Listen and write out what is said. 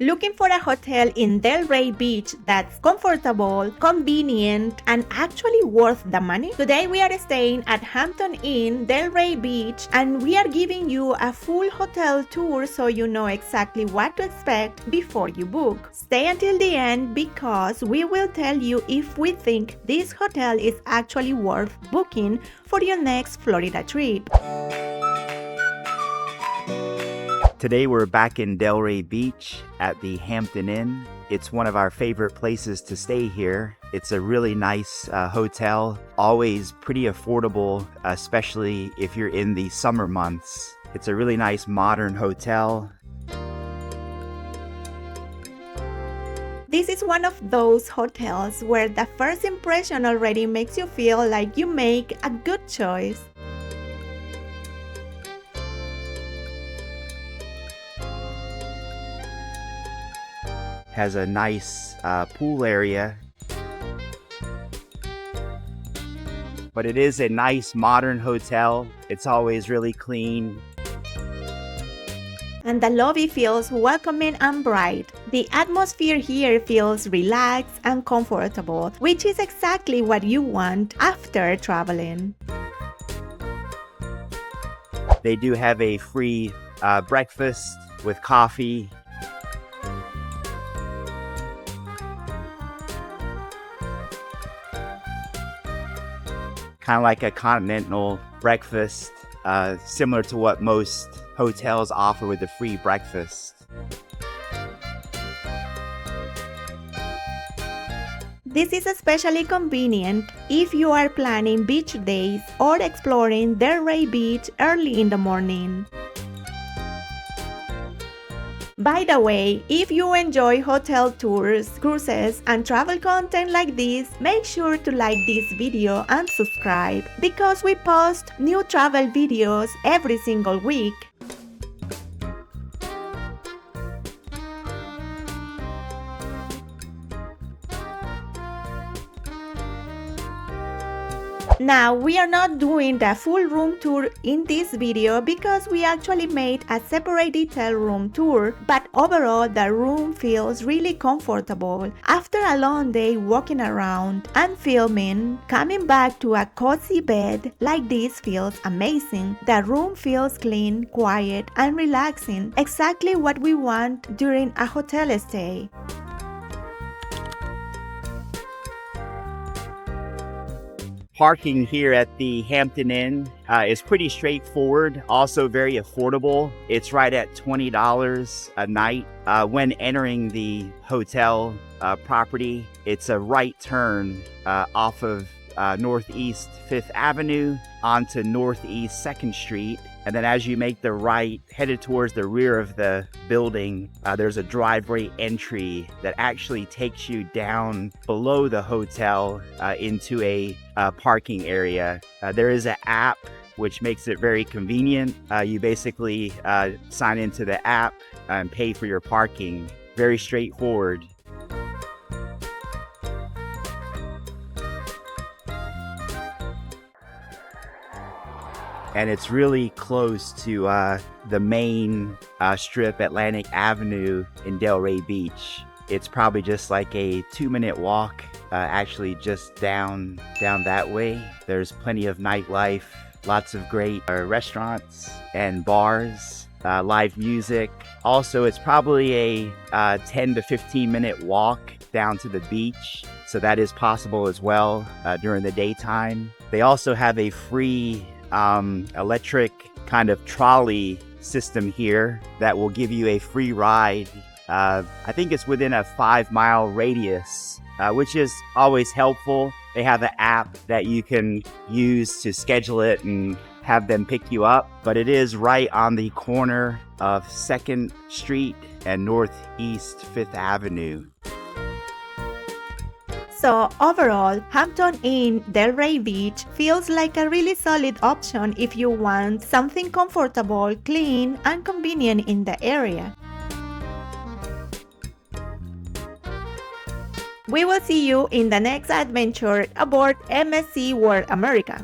Looking for a hotel in Delray Beach that's comfortable, convenient, and actually worth the money? Today we are staying at Hampton Inn Delray Beach and we are giving you a full hotel tour so you know exactly what to expect before you book. Stay until the end because we will tell you if we think this hotel is actually worth booking for your next Florida trip. Today we're back in Delray Beach at the Hampton Inn. It's one of our favorite places to stay here. It's a really nice hotel, always pretty affordable, especially if you're in the summer months. It's a really nice modern hotel. This is one of those hotels where the first impression already makes you feel like you make a good choice. Has a nice pool area. But it is a nice modern hotel. It's always really clean. And the lobby feels welcoming and bright. The atmosphere here feels relaxed and comfortable, which is exactly what you want after traveling. They do have a free breakfast with coffee. Kind of like a continental breakfast, similar to what most hotels offer with a free breakfast. This is especially convenient if you are planning beach days or exploring Delray Beach early in the morning. By the way, if you enjoy hotel tours, cruises, and travel content like this, make sure to like this video and subscribe because we post new travel videos every single week. Now, we are not doing the full room tour in this video because we actually made a separate detailed room tour, but overall the room feels really comfortable. After a long day walking around and filming, coming back to a cozy bed like this feels amazing. The room feels clean, quiet, and relaxing, exactly what we want during a hotel stay. Parking here at the Hampton Inn is pretty straightforward, also very affordable. It's right at $20 a night. When entering the hotel property, it's a right turn off of Northeast 5th Avenue onto Northeast 2nd Street. And then as you make the right, headed towards the rear of the building, there's a driveway entry that actually takes you down below the hotel into a parking area. There is an app which makes it very convenient. You basically sign into the app and pay for your parking. Very straightforward. And it's really close to the main strip, Atlantic Avenue in Delray Beach. It's probably just like a 2-minute walk, actually just down that way. There's plenty of nightlife, lots of great restaurants and bars, live music. Also, it's probably a 10 to 15-minute walk down to the beach. So that is possible as well during the daytime. They also have a free electric kind of trolley system here that will give you a free ride. I think it's within a 5-mile radius, which is always helpful. They have an app that you can use to schedule it and have them pick you up, but it is right on the corner of 2nd Street and Northeast 5th Avenue. So overall, Hampton Inn Delray Beach feels like a really solid option if you want something comfortable, clean, and convenient in the area. We will see you in the next adventure aboard MSC World America.